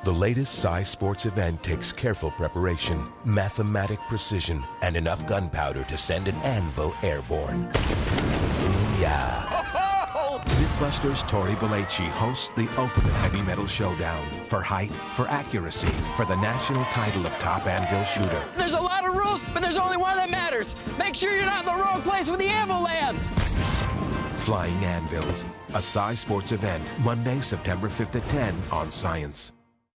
The latest Psy Sports event takes careful preparation, mathematic precision, and enough gunpowder to send an anvil airborne. Booyah! Mythbusters Tori Belleci hosts the ultimate heavy metal showdown for height, for accuracy, for the national title of top anvil shooter. There's a lot of rules, but there's only one that matters. Make sure you're not in the wrong place when the anvil lands. Flying Anvils, a Psy Sports event, Monday, September 5th at 10 on Science.